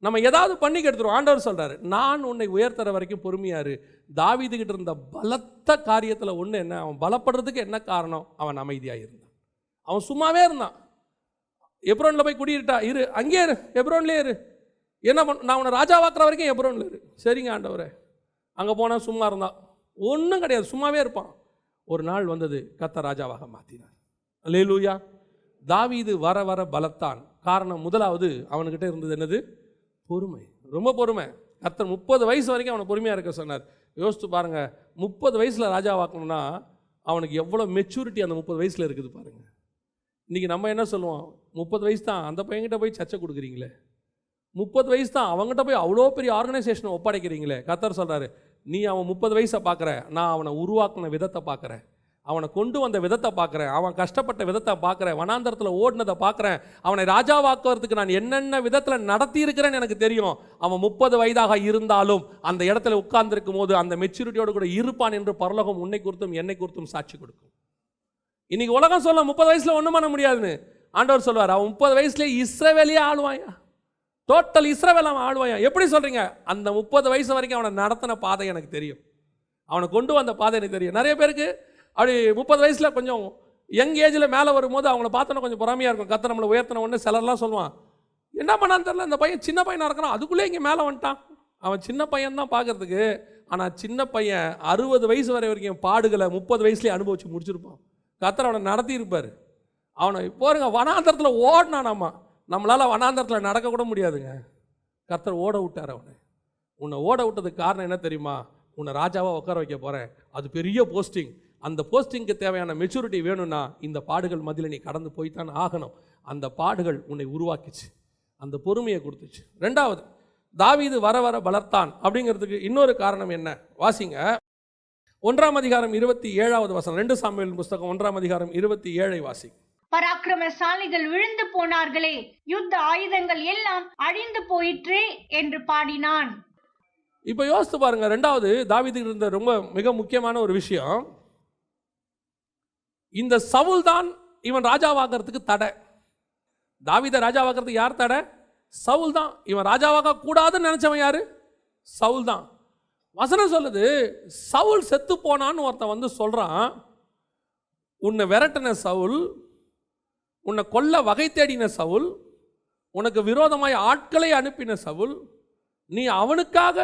நம்ம ஏதாவது பண்ணி கெடுத்துருவோம். ஆண்டவர் சொல்கிறாரு, நான் உன்னை உயர்த்துற வரைக்கும் பொறுமையாரு. தாவீதுகிட்ட இருந்த பலத்த காரியத்தில் ஒன்று என்ன, அவன் பலப்படுறதுக்கு என்ன காரணம், அவன் அமைதியாக இருந்தான். அவன் சும்மாவே இருந்தான். எப்ரோனில் போய் குடியிருட்டா, இரு அங்கே இரு, எப்ரோன்லேயே இரு. என்ன நான் உன்னை ராஜாவாக்குற வரைக்கும் எப்ரோனில் இரு. சரிங்க ஆண்டவரே. அங்கே போனால் சும்மா இருந்தான், ஒன்றும் கிடையாது, சும்மாவே இருப்பான். ஒரு நாள் வந்தது, கர்த்தர் ராஜாவாக மாற்றினார். அல்லேலூயா. தாவீது வர வர பலத்தான். காரணம் முதலாவது அவனுக்கிட்ட இருந்தது என்னது, பொறுமை, ரொம்ப பொறுமை. கர்த்தர் 30 வயசு வரைக்கும் அவனை பொறுமையாக இருக்க சொன்னார். யோசித்து பாருங்கள், 30 வயசில் ராஜாவாக்கணும்னா அவனுக்கு எவ்வளோ மெச்சூரிட்டி அந்த 30 வயசில் இருக்குது பாருங்கள். இன்றைக்கி நம்ம என்ன சொல்லுவோம், 30 வயசு தான், அந்த பையன்கிட்ட போய் சர்ச்சை கொடுக்குறீங்களே, 30 வயசு தான், அவங்ககிட்ட போய் அவ்வளோ பெரிய ஆர்கனைசேஷனை ஒப்படைக்கிறீங்களே. கர்த்தர் சொல்கிறாரு, நீ அவன் 30 வயசை பார்க்குற, நான் அவனை உருவாக்கின விதத்தை பார்க்குறேன், அவனை கொண்டு வந்த விதத்தை பார்க்குறேன், அவன் கஷ்டப்பட்ட விதத்தை பார்க்குறேன், வனாந்தரத்தில் ஓடினதை பார்க்குறேன், அவனை ராஜாவாக்குறதுக்கு நான் என்னென்ன விதத்தில் நடத்தி இருக்கிறேன்னு எனக்கு தெரியும். அவன் 30 வயதாக இருந்தாலும் அந்த இடத்துல உட்கார்ந்துருக்கும் போது அந்த மெச்சூரிட்டியோடு கூட இருப்பான் என்று பரலோகம் உன்னை குறித்தும் என்னை குறித்தும் சாட்சி கொடுக்கும். இன்னைக்கு உலகம் சொல்ல 30 வயசில் ஒன்றும் பண்ண முடியாதுன்னு. ஆண்டவர் சொல்வார், அவன் 30 வயசுலேயே இஸ்ரவேலையே ஆளுவாயா, டோட்டல் இஸ்ரவேல் அவன் ஆளுவாயா. எப்படி சொல்கிறீங்க, அந்த 30 வயசு வரைக்கும் அவனை நடத்தின பாதை எனக்கு தெரியும், அவனை கொண்டு வந்த பாதை எனக்கு தெரியும். நிறைய பேருக்கு அப்படி 30 வயசில் கொஞ்சம் யங் ஏஜில் மேலே வரும்போது அவங்கள பார்த்தோன்னா கொஞ்சம் பொறாமையாக இருக்கும். கர்த்தர் நம்மளை உயர்த்தின உடனே சிலர்லாம் சொல்லுவான், என்ன பண்ணான்னு தெரியல, இந்த பையன் சின்ன பையனாக இருக்கிறான், அதுக்குள்ளே இங்கே மேலே வந்துட்டான். அவன் சின்ன பையன் தான் பார்க்கறதுக்கு, ஆனால் சின்ன பையன் 60 வயசு வரைக்கும் பாடுகளை 30 வயசுலேயே அனுபவிச்சு முடிச்சிருப்பான். கர்த்தர் அவனை நடத்தியிருப்பார். அவனை போருங்க, வனாந்தரத்தில் ஓடினான். நம்மளால் வனாந்தரத்தில் நடக்கக்கூட முடியாதுங்க. கர்த்தர் ஓட விட்டார் அவனை. உன்னை ஓட விட்டதுக்கு காரணம் என்ன தெரியுமா, உன்னை ராஜாவாக உட்கார வைக்க போகிறேன், அது பெரிய போஸ்டிங். அந்த போஸ்டிங்க்கு தேவையான மெச்சூரிட்டி வேணும்னா இந்த பாடுகள் மத்தியில் நீ கடந்து போய்த்தான் ஆகணும். அந்த பாடுகள் உன்னை உருவாக்கிச்சு, அந்த பொறுமையை கொடுத்துச்சு. ரெண்டாவது, தாவீது வர வர பலத்தான் அப்படிங்கிறதுக்கு இன்னொரு காரணம் என்ன, வாசிங்க 1ஆம் அதிகாரம் 27வது வசனம். 2 சாமுவேல் புஸ்தகம் 1ஆம் அதிகாரம் 27 வாசி. பராக்கிரமசாலிகள் விழுந்து போனார்களே, யுத்த ஆயுதங்கள் எல்லாம் அழிந்து போயிற்றே என்று பாடினான். இப்போ யோசித்து பாருங்க, ரெண்டாவது தாவீதுக்கு இருந்த ரொம்ப மிக முக்கியமான ஒரு விஷயம், இந்த சவுல் தான் இவன் ராஜாவாகிறதுக்கு தடை. தாவீதை ராஜாவாகிறதுக்கு யார் தடை, சவுல் தான். இவன் ராஜாவாக கூடாதுன்னு நினைச்சவன் யாரு, சவுல் தான். வசனம் சொல்லுது, சவுல் செத்து போனான்னு ஒருத்தன் வந்து சொல்றான், உன்னை விரட்டின சவுல், உன்னை கொல்ல வகை தேடின சவுல், உனக்கு விரோதமாய் ஆட்களை அனுப்பின சவுல், நீ அவனுக்காக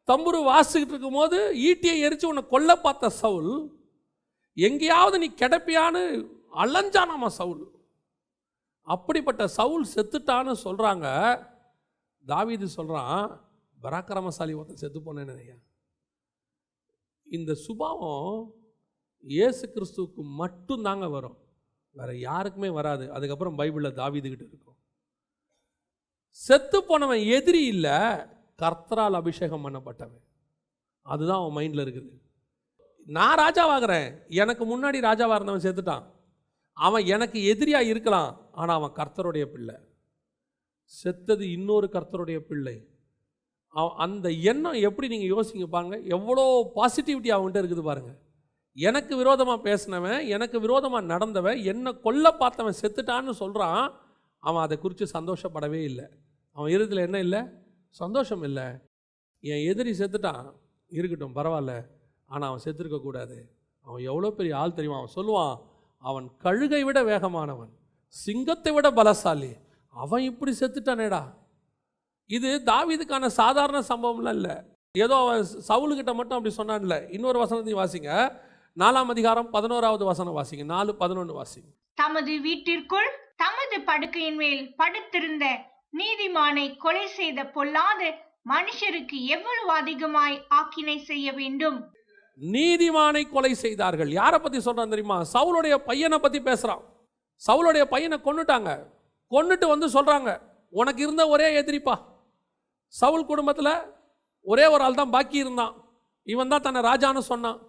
தம்புரு வாசிக்கிட்டு இருக்கும் போது ஈட்டியை எரிச்சு உன்னை கொல்ல பார்த்த சவுல், எங்கேயாவது நீ கிடப்பியான்னு அலைஞ்சானாமா சவுல். அப்படிப்பட்ட சவுல் செத்துட்டான்னு சொல்றாங்க. தாவீது சொல்றான், பராக்கிரமசாலி ஒருத்தன் செத்து போனேன்னு. இந்த சுபாவம் இயேசு கிறிஸ்துவுக்கு மட்டும்தாங்க வரும், வேற யாருக்குமே வராது. அதுக்கப்புறம் பைபிளில் தாவீதுகிட்ட இருக்கும். செத்து போனவன் எதிரி இல்லை, கர்த்தரால் அபிஷேகம் பண்ணப்பட்டவன். அதுதான் அவன் மைண்டில் இருக்குது. நான் ராஜாவாகிறேன், எனக்கு முன்னாடி ராஜாவாக இருந்தவன் செத்துட்டான், அவன் எனக்கு எதிரியாக இருக்கலாம், ஆனால் அவன் கர்த்தருடைய பிள்ளை. செத்தது இன்னொரு கர்த்தருடைய பிள்ளை. அந்த எண்ணம் எப்படி நீங்கள் யோசிங்க பாருங்க, எவ்வளோ பாசிட்டிவிட்டி அவன்கிட்ட இருக்குது பாருங்க. எனக்கு விரோதமாக பேசினவன், எனக்கு விரோதமாக நடந்தவன், என்னை கொல்ல பார்த்தவன் செத்துட்டான்னு சொல்கிறான். அவன் அதை குறித்து சந்தோஷப்படவே இல்லை. அவன் இருதயத்தில் என்ன இல்லை, சந்தோஷம் இல்லை. என் எதிரி செத்துட்டான், இருக்கட்டும் பரவாயில்ல, ஆனால் அவன் செத்துருக்கக்கூடாது. அவன் எவ்வளோ பெரிய ஆள் தெரியுமா, அவன் சொல்லுவான், அவன் கழுகை விட வேகமானவன், சிங்கத்தை விட பலசாலி, அவன் இப்படி செத்துட்டானேடா. இது தாவீதுக்கான சாதாரண சம்பவம்லாம் இல்லை, ஏதோ அவன் சவுலுக்கிட்ட மட்டும் அப்படி சொன்னான்ல. இன்னொரு வசனத்தையும் வாசிங்க, 4ஆம் அதிகாரம் 11வது வசனம் வாசிங்க. 4:11 வாசிங்க. தமது வீட்டிற்குள் தமது படுக்கையின் மேல் படுத்திருந்த நீதிமானை கொலை செய்த பொல்லாத மனுஷருக்கு எவ்வளவு அதிகமாய் ஆக்கினை செய்ய வேண்டும். நீதிமானை கொலை செய்தார்கள். யாரை பத்தி சொல்றான் தெரியுமா, சவுலுடைய பையனை பத்தி பேசுறான். சவுலுடைய பையனை கொன்னுட்டாங்க. கொன்னுட்டு வந்து சொல்றாங்க, உனக்கு இருந்த ஒரே எதிரிப்பா, சவுல் குடும்பத்தில் ஒரே ஒரு ஆள் தான் பாக்கி இருந்தான். இவன் தான் தன்னை ராஜான்னு சொன்னான்.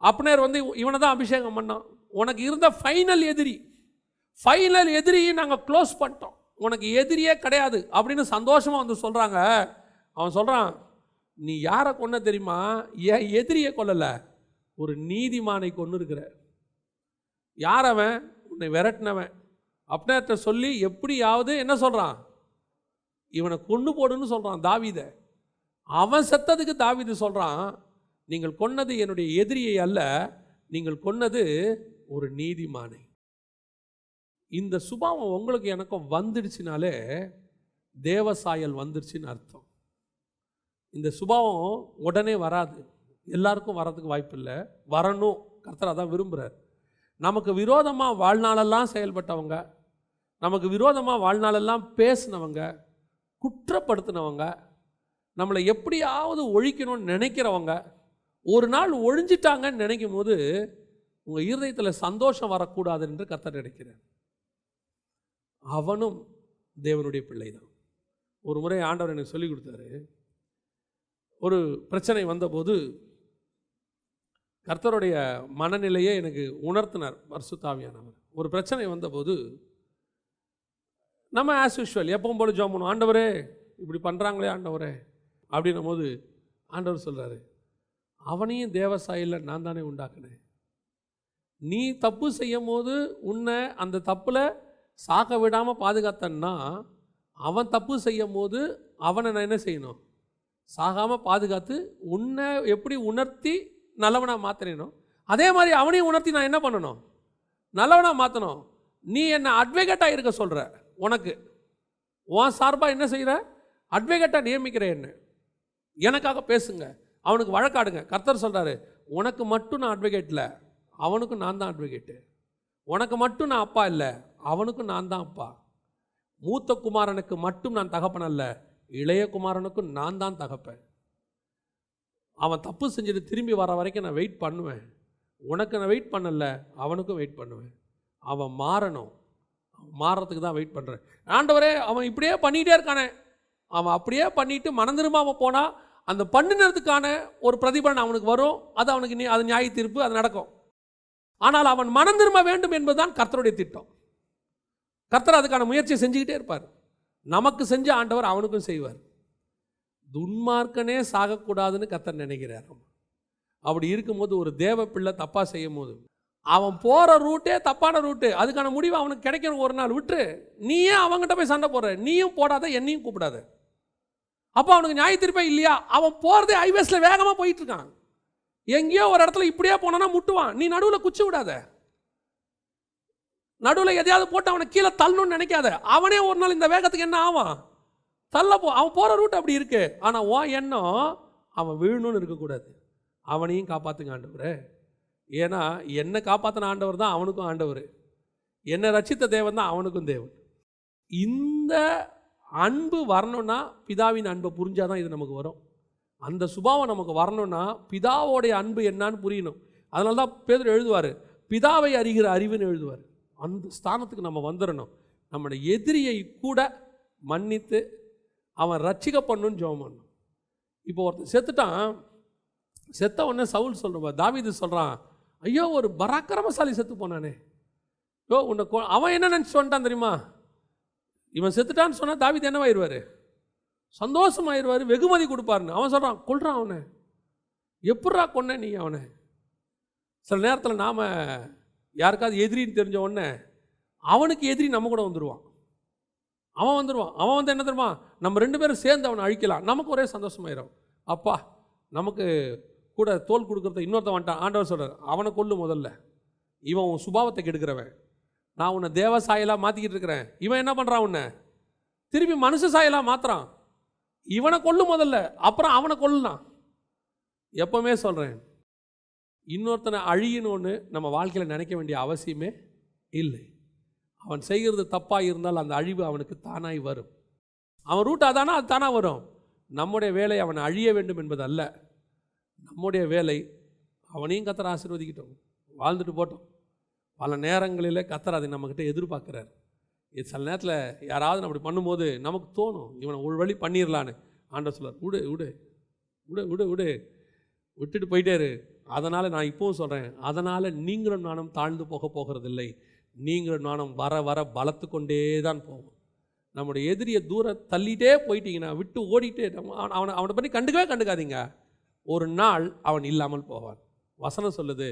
அப்னேர் வந்து இவனை தான் அபிஷேகம் பண்ணான். உனக்கு இருந்த ஃபைனல் எதிரி நாங்கள் க்ளோஸ் பண்ணிட்டோம், உனக்கு எதிரியே கிடையாது அப்படின்னு சந்தோஷமாக வந்து சொல்கிறாங்க. அவன் சொல்கிறான், நீ யாரை கொன்ன தெரியுமா? ஏன் எதிரியை கொல்லலை, ஒரு நீதிமானை கொன்று இருக்கிற. யார் அவன்? உன்னை விரட்டினவன். அப்னேர்ட்ட சொல்லி எப்படியாவது என்ன சொல்கிறான், இவனை கொன்று போடுன்னு சொல்கிறான் தாவீதை. அவன் செத்ததுக்கு தாவீது சொல்கிறான், நீங்கள் கொன்னது என்னுடைய எதிரியை அல்ல, நீங்கள் கொன்னது ஒரு நீதிமானை. இந்த சுபாவம் உங்களுக்கு எனக்கும் வந்துடுச்சுனாலே தேவசாயல் வந்துடுச்சுன்னு அர்த்தம். இந்த சுபாவம் உடனே வராது, எல்லாருக்கும் வரதுக்கு வாய்ப்பு இல்லை. வரணும், கர்த்தர் அதான் விரும்புகிறார். நமக்கு விரோதமாக வாழ்நாளெல்லாம் செயல்பட்டவங்க, நமக்கு விரோதமாக வாழ்நாளெல்லாம் பேசினவங்க, குற்றப்படுத்தினவங்க, நம்மளை எப்படியாவது ஒழிக்கணும்னு நினைக்கிறவங்க ஒரு நாள் ஒழிஞ்சிட்டாங்கன்னு நினைக்கும் போது உங்கள் இருதயத்தில் சந்தோஷம் வரக்கூடாது என்று கர்த்தர் நினைக்கிறார். அவனும் தேவனுடைய பிள்ளை தான். ஒரு முறை ஆண்டவர் எனக்கு சொல்லி கொடுத்தாரு. ஒரு பிரச்சனை வந்தபோது கர்த்தருடைய மனநிலையை எனக்கு உணர்த்தினார் பரிசுத்த ஆவியானவர். ஒரு பிரச்சனை வந்தபோது நம்ம ஆஸ் யூஷுவல் எப்பவும் போல ஜெபம் பண்ணுவோம், ஆண்டவரே இப்படி பண்ணுறாங்களே ஆண்டவரே அப்படின்னும் போது ஆண்டவர் சொல்கிறாரு, அவனையும் தேவசாயில நான் தானே உண்டாக்குனேன். நீ தப்பு செய்யும் போது உன்னை அந்த தப்பில் சாக விடாமல் பாதுகாத்தன்னா, அவன் தப்பு செய்யும் போது அவனை நான் என்ன செய்யணும், சாகாமல் பாதுகாத்து உன்னை எப்படி உணர்த்தி நல்லவனாக மாற்றினோ அதே மாதிரி அவனையும் உணர்த்தி நான் என்ன பண்ணணும், நல்லவனாக மாற்றணும். நீ என்னை அட்வொகேட்டாக இருக்க சொல்கிற, உனக்கு உன் சார்பாக என்ன செய்கிற, அட்வொகேட்டாக நியமிக்கிற, என்ன எனக்காக பேசுங்க, அவனுக்கு வழக்காடுங்க. கர்த்தர் சொல்கிறாரு, உனக்கு மட்டும் நான் அட்வொகேட் இல்லை, அவனுக்கும் நான் தான் அட்வொகேட்டு. உனக்கு மட்டும் நான் அப்பா இல்லை, அவனுக்கும் நான் தான் அப்பா. மூத்த குமாரனுக்கு மட்டும் நான் தகப்பன் அல்ல, இளைய குமாரனுக்கும் நான் தான் தகப்பேன். அவன் தப்பு செஞ்சுட்டு திரும்பி வர வரைக்கும் நான் வெயிட் பண்ணுவேன். உனக்கு நான் வெயிட் பண்ணல, அவனுக்கும் வெயிட் பண்ணுவேன். அவன் மாறணும், அவன் மாறுறதுக்கு தான் வெயிட் பண்ணுறேன். ஆண்டவரே அவன் இப்படியே பண்ணிகிட்டே இருக்கானே, அவன் அப்படியே பண்ணிட்டு மனம் திரும்பாமல் போனால் அந்த பண்ணினதுக்கான ஒரு பிரதிபலன் அவனுக்கு வரும். அது அவனுக்கு அது நியாய தீர்ப்பு, அது நடக்கும். ஆனால் அவன் மனம் திரும்ப வேண்டும் என்பதுதான் கர்த்தருடைய திட்டம். கர்த்தர் அதுக்கான முயற்சியை செஞ்சுக்கிட்டே இருப்பார். நமக்கு செஞ்ச ஆண்டவர் அவனுக்கும் செய்வார். துன்மார்க்கனே சாகக்கூடாதுன்னு கர்த்தர் நினைக்கிறார். அப்படி இருக்கும்போது ஒரு தேவ பிள்ளை தப்பாக செய்யும் போது அவன் போகிற ரூட்டே தப்பான ரூட்டு, அதுக்கான முடிவு அவனுக்கு கிடைக்கிற ஒரு நாள் விட்டு நீ ஏன் அவங்ககிட்ட போய் சண்டை போடுற, நீயும் போடாத என்னையும் கூப்பிடாத. அப்போ அவனுக்கு நியாய தீர்ப்பே இல்லையா? அவன் போகிறதே ஹைவேஸில் வேகமாக போயிட்டு இருக்கான். எங்கேயோ ஒரு இடத்துல இப்படியே போனானா முட்டுவான். நீ நடுவில் குச்சி விடாத, நடுவில் எதையாவது போட்டு அவனை கீழே தள்ளணும்னு நினைக்காத. அவனே ஒரு நாள் இந்த வேகத்துக்கு என்ன ஆவான், அவன் போகிற ரூட் அப்படி இருக்கு. ஆனால் உன் எண்ணம் அவன் விழணும்னு இருக்கக்கூடாது. அவனையும் காப்பாற்றுங்க ஆண்டவர். ஏன்னா என்னை காப்பாற்றின ஆண்டவர் தான் அவனுக்கும் ஆண்டவர், என்னை ரட்சித்த தேவன் தான் அவனுக்கும் தேவன். இந்த அன்பு வரணும்னா பிதாவின் அன்பை புரிஞ்சாதான் இது நமக்கு வரும். அந்த சுபாவம் நமக்கு வரணும்னா பிதாவோடைய அன்பு என்னான்னு புரியணும். அதனால தான் பேதுரு எழுதுவார், பிதாவை அறிகிற அறிவுன்னு எழுதுவார். அந்த ஸ்தானத்துக்கு நம்ம வந்துடணும். நம்முடைய எதிரியை கூட மன்னித்து அவன் ரட்சிக்க பண்ணணும்னு ஜெபம் பண்ணணும். இப்போ ஒருத்தர் செத்துட்டான், செத்த உடனே சவுல் சொல்கிறான், தாவீது சொல்கிறான், ஐயோ ஒரு பராக்கிரமசாலி செத்து போனானே, யோ உன்னை அவன் என்ன நினச்சி வந்துட்டான் தெரியுமா? இவன் செத்துட்டான்னு சொன்னால் தாவீது என்னவாயிருவார், சந்தோஷமாயிருவார், வெகுமதி கொடுப்பாருன்னு. அவன் சொல்கிறான், கொல்றான் அவனை, எப்பட்றா கொன்ன நீ அவனை? சில நேரத்தில் நாம் யாருக்காவது எதிரின்னு தெரிஞ்ச உடனே அவனுக்கு எதிரி நம்ம கூட வந்துடுவான். அவன் வந்து என்ன தெரியுமா, நம்ம ரெண்டு பேரும் சேர்ந்து அவனை அழிக்கலாம், நமக்கு ஒரே சந்தோஷமாயிரும். அப்பா நமக்கு கூட தோல் கொடுக்குறத இன்னொருத்த வந்துட்டான். ஆண்டவர் சொல்கிறார், அவனை கொல்லு முதல்ல, இவன் உன் சுபாவத்தை கெடுக்கிறவன், நான் உன்னை தேவ சாயலாக மாற்றிக்கிட்டு இருக்கிறேன். இவன் என்ன பண்ணுறான், உன்னை திருப்பி மனுஷ சாயலாக மாற்றுறான். இவனை கொல்லு முதல்ல, அப்புறம் அவனை கொல்லலாம். எப்பவுமே சொல்கிறேன், இன்னொருத்தனை அழியணும்னு நம்ம வாழ்க்கையில் நினைக்க வேண்டிய அவசியமே இல்லை. அவன் செய்கிறது தப்பாக இருந்தால் அந்த அழிவு அவனுக்கு தானாய் வரும். அவன் ரூட் அதானா அது தானாக வரும். நம்முடைய வேலை அவனை அழிய வேண்டும் என்பது அல்ல. நம்முடைய வேலை அவனையும் கர்த்தர் ஆசீர்வதிக்கட்டும், வாழ்ந்துட்டு போட்டோம். பல நேரங்களில் கர்த்தர் அதை நம்மக்கிட்ட எதிர்பார்க்குறார். இது சில நேரத்தில் யாராவது அப்படி பண்ணும்போது நமக்கு தோணும், இவனை ஒரு வழி பண்ணிடலான்னு. ஆண்டவர் சொல்றார், விடு விடு, விடு விடு விடு விட்டுட்டு போயிட்டாரு. அதனால் நான் இப்போவும் சொல்கிறேன், அதனால் நீங்களும் நானும் தாழ்ந்து போகிறதில்லை. நீங்களும் நானும் வர வர பலத்து கொண்டே தான் போவோம். நம்முடைய எதிரியை தூரம் தள்ளிட்டே போயிட்டீங்கன்னா, விட்டு ஓடிட்டே அவனை பற்றி கண்டுக்காதீங்க. ஒரு நாள் அவன் இல்லாமல் போவான். வசனம் சொல்லுது,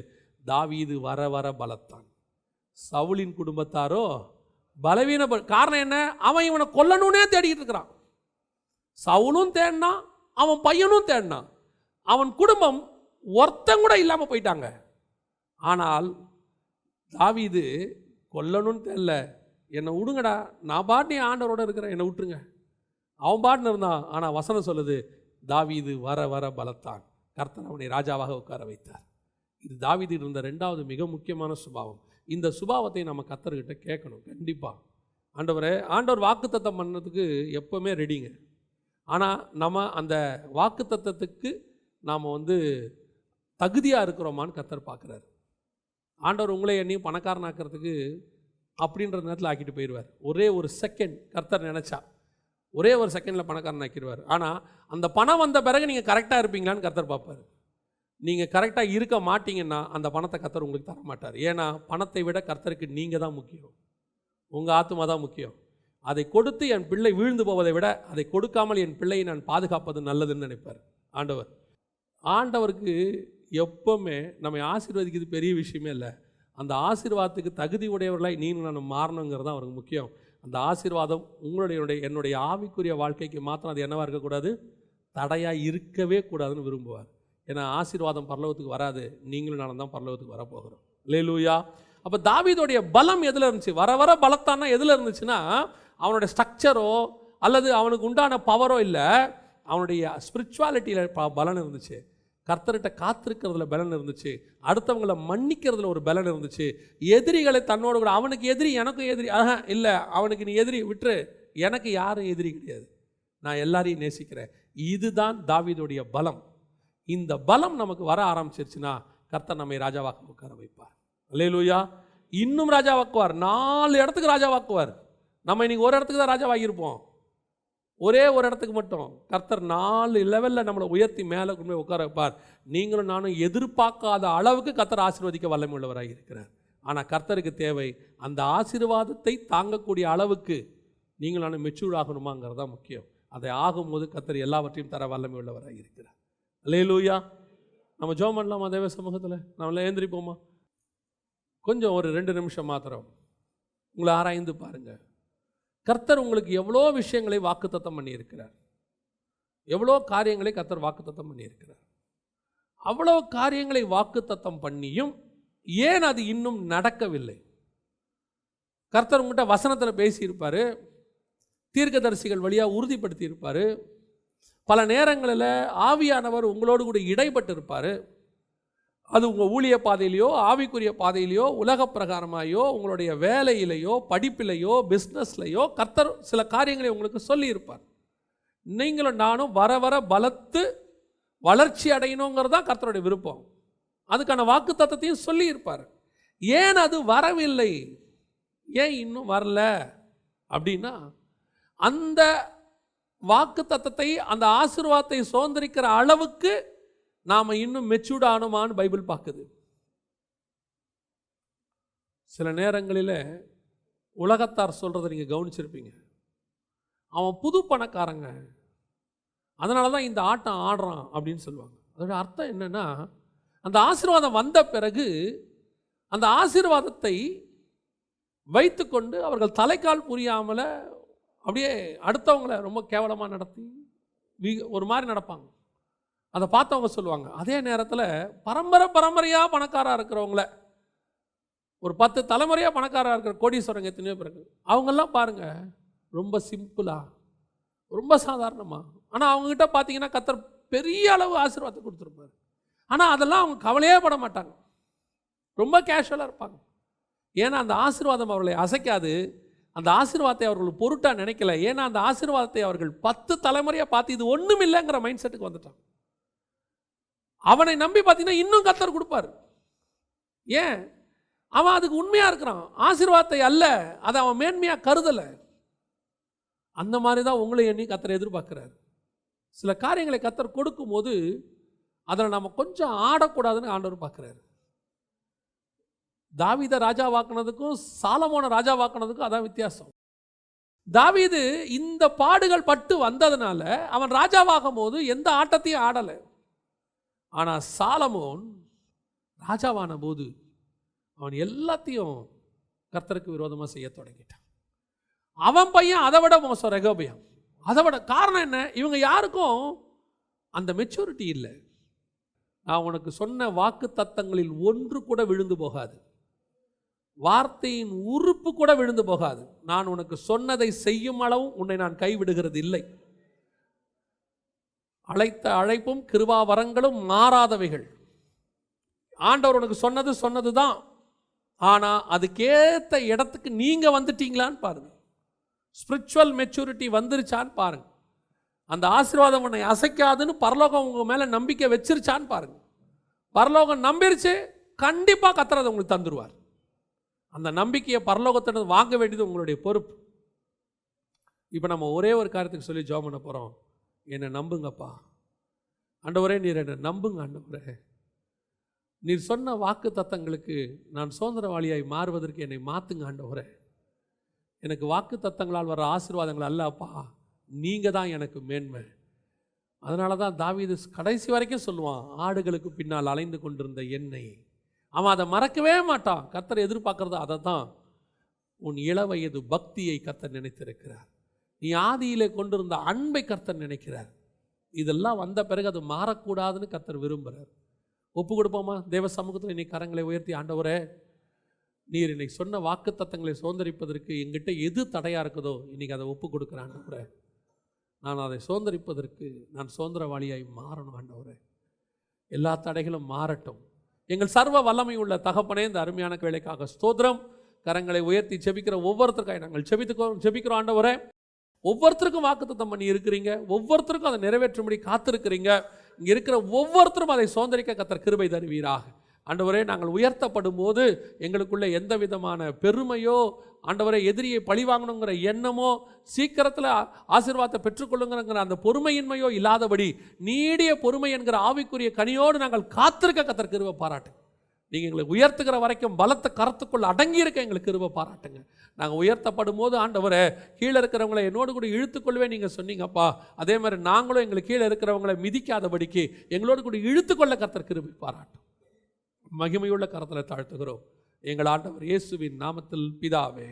தாவீது வர வர பலத்தான், சவுலின் குடும்பத்தாரோ பலவீன. காரணம் என்ன? அவன் இவனை கொல்லணும்னே தேடிக்கிட்டு இருக்கிறான். சவுலும் தேடினான், அவன் பையனும் தேடினான். அவன் குடும்பம் ஒருத்தன் கூட இல்லாமல் போயிட்டாங்க. ஆனால் தாவீது கொல்லணும்னு தெரியல, என்னை விடுங்கடா, நான் பாட்டு ஆண்டவரோடு இருக்கிறேன், என்னை விட்டுருங்க. அவன் பாட்டுன்னு இருந்தான். ஆனால் வசனம் சொல்லுது, தாவீது வர வர பலத்தான், கர்த்தர் அவனை ராஜாவாக உட்கார வைத்தார். இது தாவீது இருந்த ரெண்டாவது மிக முக்கியமான சுபாவம். இந்த சுபாவத்தை நம்ம கர்த்தர்கிட்ட கேட்கணும். கண்டிப்பாக ஆண்டவர் வாக்குத்தத்தம் பண்ணதுக்கு எப்போவுமே ரெடிங்க. ஆனால் நம்ம அந்த வாக்குத்தத்தத்துக்கு நாம் தகுதியாக இருக்கிறோமான்னு கர்த்தர் பார்க்குறாரு. ஆண்டவர் உங்களை என்னையும் பணக்காரனாக்கிறதுக்கு அப்படின்ற நேரத்தில் ஆக்கிட்டு போயிடுவார். ஒரே ஒரு செகண்ட் கர்த்தர் நினச்சா ஒரே ஒரு செகண்டில் பணக்காரன் ஆக்கிடுவார். ஆனால் அந்த பணம் வந்த பிறகு நீங்கள் கரெக்டாக இருப்பீங்களான்னு கர்த்தர் பார்ப்பார். நீங்கள் கரெக்டாக இருக்க மாட்டீங்கன்னா அந்த பணத்தை கர்த்தர் உங்களுக்கு தர மாட்டார். ஏன்னா பணத்தை விட கர்த்தருக்கு நீங்கள் தான் முக்கியம், உங்கள் ஆத்மா தான் முக்கியம். அதை கொடுத்து என் பிள்ளை வீழ்ந்து போவதை விட அதை கொடுக்காமல் என் பிள்ளையை நான் பாதுகாப்பது நல்லதுன்னு நினைப்பார் ஆண்டவர். ஆண்டவருக்கு எப்போவுமே நம்ம ஆசீர்வதிக்கிறது பெரிய விஷயமே இல்லை. அந்த ஆசீர்வாதத்துக்கு தகுதி உடையவர்களாய் நீங்களும் நான் மாறணுங்கிறது தான் அவருக்கு முக்கியம். அந்த ஆசீர்வாதம் என்னுடைய ஆவிக்குரிய வாழ்க்கைக்கு மாத்திரம் அது என்னவாக இருக்கக்கூடாது, தடையாக இருக்கவே கூடாதுன்னு விரும்புவார். ஏன்னா ஆசீர்வாதம் பரலோகத்துக்கு வராது, நீங்களும் நானும் தான் பரலோகத்துக்கு வரப்போகிறோம். அல்லேலூயா. அப்போ தாவீதுடைய பலம் எதில் இருந்துச்சு? வர வர பலத்தானா எதில் இருந்துச்சுன்னா, அவனுடைய ஸ்ட்ரக்சரோ அல்லது அவனுக்கு உண்டான பவரோ இல்லை, அவனுடைய ஸ்பிரிச்சுவாலிட்டியில் பலன் இருந்துச்சு. கர்த்தர்கிட்ட காத்திருக்கிறதுல பலன் இருந்துச்சு. அடுத்தவங்களை மன்னிக்கிறதுல ஒரு பலன் இருந்துச்சு. எதிரிகளை தன்னோடு கூட, அவனுக்கு எதிரி எனக்கும் எதிரி இல்லை, அவனுக்கு நீ எதிரி விட்டுரு, எனக்கு யாரும் எதிரி கிடையாது, நான் எல்லாரையும் நேசிக்கிறேன். இதுதான் தாவீதுடைய பலம். இந்த பலம் நமக்கு வர ஆரம்பிச்சிருச்சுன்னா கர்த்தர் நம்மை ராஜாவாக்க உட்கார வைப்பார். அல்லேலூயா. இன்னும் ராஜாவாக்குவார், 4 இடத்துக்கு ராஜாவாக்குவார். நம்ம இன்னைக்கு ஒரு இடத்துக்கு தான் ராஜாவாகியிருப்போம், ஒரே ஒரு இடத்துக்கு மட்டும். கர்த்தர் 4 லெவலில் நம்மளை உயர்த்தி மேலே கொண்டு போய் உட்கார வைப்பார். நீங்களும் நானும் எதிர்பார்க்காத அளவுக்கு கர்த்தர் ஆசீர்வதிக்க வல்லமை உள்ளவராக இருக்கிறார். ஆனால் கர்த்தருக்கு தேவை அந்த ஆசீர்வாதத்தை தாங்கக்கூடிய அளவுக்கு நீங்கள் நானும் மெச்சூர் ஆகணுமாங்கிறது தான் முக்கியம். அதை ஆகும்போது கர்த்தர் எல்லாவற்றையும் தர வல்லமை உள்ளவராக இருக்கிறார். அல்லேலூயா. நம்ம ஜெபம் பண்ணலாமா தேவ சமூகத்தில்? நம்மள எழுந்திரிப்போமா? கொஞ்சம் ஒரு 2 நிமிஷம் மாத்திரம் உங்களை ஆராய்ந்து பாருங்கள். கர்த்தர் உங்களுக்கு எவ்வளோ விஷயங்களை வாக்குத்தத்தம் பண்ணியிருக்கிறார், எவ்வளோ காரியங்களை கர்த்தர் வாக்குத்தத்தம் பண்ணியிருக்கிறார். அவ்வளோ காரியங்களை வாக்குத்தத்தம் பண்ணியும் ஏன் அது இன்னும் நடக்கவில்லை? கர்த்தர் உங்கள்கிட்ட வசனத்தில் பேசியிருப்பார், தீர்க்கதரிசிகள் வழியாக உறுதிப்படுத்தி இருப்பார், பல நேரங்களில் ஆவியானவர் உங்களோடு கூட இடைப்பட்டு இருப்பார். அது உங்கள் ஊழிய பாதையிலையோ ஆவிக்குரிய பாதையிலையோ உலக பிரகாரமாயோ உங்களுடைய வேலையிலையோ படிப்பிலையோ பிஸ்னஸ்லையோ கர்த்தர் சில காரியங்களை உங்களுக்கு சொல்லியிருப்பார். நீங்களும் நானும் வர வர பலத்து வளர்ச்சி அடையணுங்கிறது தான் கர்த்தருடைய விருப்பம். அதுக்கான வாக்கு தத்தத்தையும் சொல்லியிருப்பார். ஏன் அது வரவில்லை, ஏன் இன்னும் வரல அப்படின்னா, அந்த வாக்கு தத்தத்தை அந்த ஆசீர்வாதத்தை சுதந்திரிக்கிற அளவுக்கு நாம் இன்னும் மெச்சூர்ட் ஆனோமான்னு பைபிள் பார்க்குது. சில நேரங்களில் உலகத்தார் சொல்கிறத நீங்கள் கவனிச்சிருப்பீங்க, அவன் புது பணக்காரங்க அதனால தான் இந்த ஆட்டம் ஆடுறான் அப்படின்னு சொல்லுவாங்க. அதோட அர்த்தம் என்னென்னா, அந்த ஆசீர்வாதம் வந்த பிறகு அந்த ஆசீர்வாதத்தை வைத்துக்கொண்டு அவர்கள் தலைக்கால் புரியாமல் அப்படியே அடுத்தவங்களை ரொம்ப கேவலமாக நடத்தி ஒரு மாதிரி நடப்பாங்க. அதை பார்த்தவங்க சொல்லுவாங்க. அதே நேரத்தில் பரம்பரையாக பணக்காராக இருக்கிறவங்கள, ஒரு 10 தலைமுறையாக பணக்காராக இருக்கிற கோடீஸ்வரங்க எத்தனையோ பிறகு அவங்கெல்லாம் பாருங்கள், ரொம்ப சிம்பிளாக ரொம்ப சாதாரணமாக. ஆனால் அவங்ககிட்ட பார்த்தீங்கன்னா கர்த்தர் பெரிய அளவு ஆசீர்வாதத்தை கொடுத்துருப்பாரு. ஆனால் அதெல்லாம் அவங்க கவலையே பட மாட்டாங்க, ரொம்ப கேஷுவலாக இருப்பாங்க. ஏன்னா அந்த ஆசீர்வாதம் அவர்களை அசைக்காது, அந்த ஆசீர்வாதத்தை அவர்கள் பொருட்டாக நினைக்கல. ஏன்னா அந்த ஆசீர்வாதத்தை அவர்கள் 10 தலைமுறையாக பார்த்து இது ஒன்றும் இல்லைங்கிற மைண்ட் செட்டுக்கு வந்துட்டாங்க. அவனை நம்பி பார்த்தீங்கன்னா இன்னும் கர்த்தர் கொடுப்பார். ஏன்? அவன் அதுக்கு உண்மையாக இருக்கிறான். ஆசீர்வாதத்தை அல்ல, அதை அவன் மேன்மையாக கருதலை. அந்த மாதிரி தான் உங்களை எண்ணி கர்த்தர் எதிர்பார்க்கிறார். சில காரியங்களை கர்த்தர் கொடுக்கும்போது அதில் நம்ம கொஞ்சம் ஆடக்கூடாதுன்னு ஆண்டவர் பார்க்குறாரு. தாவீதை ராஜாவாக்குனதுக்கும் சாலமோனை ராஜாவாக்குனதுக்கும் அதான் வித்தியாசம். தாவீது இந்த பாடுகள் பட்டு வந்ததுனால அவன் ராஜாவாகும் போது எந்த ஆட்டத்தையும் ஆடலை. ஆனால் சாலமோன் ராஜாவான போது அவன் எல்லாத்தையும் கர்த்தருக்கு விரோதமாக செய்ய தொடங்கிட்டான். அவன் பையன் அதை விட மோசம், ரெகோபெயாம் அதை விட. காரணம் என்ன? இவங்க யாருக்கும் அந்த மெச்சூரிட்டி இல்லை. நான் உனக்கு சொன்ன வாக்கு தத்தங்களில் ஒன்று கூட விழுந்து போகாது, வார்த்தையின் உறுப்பு கூட விழுந்து போகாது. நான் உனக்கு சொன்னதை செய்யும் அளவும் உன்னை நான் கைவிடுகிறது இல்லை. அழைத்த அழைப்பும் கிருபாவரங்களும் மாறாதவைகள். ஆண்டவர் உனக்கு சொன்னது தான். ஆனால் அதுக்கேற்ற இடத்துக்கு நீங்கள் வந்துட்டீங்களான்னு பாருங்க. ஸ்பிரிச்சுவல் மெச்சூரிட்டி வந்துருச்சான்னு பாருங்க. அந்த ஆசீர்வாதம் உன்னை அசைக்காதுன்னு பரலோகம் உங்கள் மேலே நம்பிக்கை வச்சிருச்சான்னு பாருங்க. பரலோகம் நம்பிருச்சு, கண்டிப்பாக கர்த்தர் அதை உங்களுக்கு தந்துடுவார். அந்த நம்பிக்கையை பரலோகத்திடம் வாங்க வேண்டியது உங்களுடைய பொறுப்பு. இப்போ நம்ம ஒரே ஒரு காரியத்துக்கு சொல்லி ஜெபம் பண்ண போகிறோம். என்னை நம்புங்கப்பா ஆண்டவரே, நீர் என்னை நம்புங்க ஆண்டவரே. நீர் சொன்ன வாக்கு தத்தங்களுக்கு நான் சுதந்திரவாளியாய் மாறுவதற்கு என்னை மாற்றுங்க ஆண்டவரே. எனக்கு வாக்கு தத்தங்களால் வர ஆசீர்வாதங்கள் அல்லப்பா, நீங்கள் தான் எனக்கு மேன்மை. அதனால தான் தாவீது கடைசி வரைக்கும் சொல்லுவான், ஆடுகளுக்கு பின்னால் அலைந்து கொண்டிருந்த என்னை. அவன் அதை மறக்கவே மாட்டான். கர்த்தர் எதிர்பார்க்கறது அதை தான். உன் இளவயது பக்தியை கர்த்தர் நினைத்திருக்கிறார். நீ ஆதியிலே கொண்டிருந்த அன்பை கர்த்தர் நினைக்கிறார். இதெல்லாம் வந்த பிறகு அது மாறக்கூடாதுன்னு கர்த்தர் விரும்புகிறார். ஒப்பு கொடுப்போமா? தேவ சமூகத்தில் இன்னைக்கு கரங்களை உயர்த்தி, ஆண்டவரே, நீர் இன்னைக்கு சொன்ன வாக்கு தத்தங்களை சுதந்திரிப்பதற்கு எங்கிட்ட எது தடையாக இருக்குதோ இன்னைக்கு அதை ஒப்பு கொடுக்குறேன் ஆண்டவரே. நான் அதை சுதந்திரிப்பதற்கு நான் சுதந்திரவாளியாய் மாறணும் ஆண்டவரே. எல்லா தடைகளும் மாறட்டும். எங்கள் சர்வ வல்லமை உள்ள தகப்பனே, இந்த அருமையான வேலைக்காக ஸ்தோத்திரம். கரங்களை உயர்த்தி ஜெபிக்கிற ஒவ்வொருத்தருக்காக நாங்கள் ஜெபிக்கிறோம் ஆண்டவரே. ஒவ்வொருத்தருக்கும் வாக்குத்தத்தம் பண்ணி இருக்கிறீங்க, ஒவ்வொருத்தருக்கும் அதை நிறைவேற்றும்படி காத்திருக்கிறீங்க. இங்கே இருக்கிற ஒவ்வொருத்தரும் அதை சுதந்திரிக்க கர்த்தர் கிருபை தருவீராக ஆண்டவரே. நாங்கள் உயர்த்தப்படும் போது எங்களுக்குள்ள எந்த விதமான பெருமையோ, ஆண்டவரே, எதிரியை பழி வாங்கணுங்கிற எண்ணமோ, சீக்கிரத்தில் ஆசீர்வாதத்தை பெற்றுக்கொள்ளுங்கிற அந்த பொறுமையின்மையோ இல்லாதபடி நீடிய பொறுமை என்கிற ஆவிக்குரிய கனியோடு நாங்கள் காத்திருக்க கர்த்தர் கிருபை பாராட்டுங்க. நீங்கள் எங்களை உயர்த்துகிற வரைக்கும் பலத்த கரத்துக்குள் அடங்கியிருக்க எங்களுக்கு கிருபை பாராட்டுங்க. நாங்கள் உயர்த்தப்படும் போது ஆண்டவரே, கீழே இருக்கிறவங்களை என்னோடு கூட இழுத்துக்கொள்ளவே நீங்கள் சொன்னீங்கப்பா. அதே மாதிரி நாங்களும் எங்களுக்கு கீழே இருக்கிறவங்களை மிதிக்காதபடிக்கு எங்களோடு கூட இழுத்துக்கொள்ள கர்த்தர் கிருபை பாராட்டும். மகிமையுள்ள கரத்தில் தாழ்த்துகிறோம் எங்கள் ஆண்டவர் இயேசுவின் நாமத்தில் பிதாவே.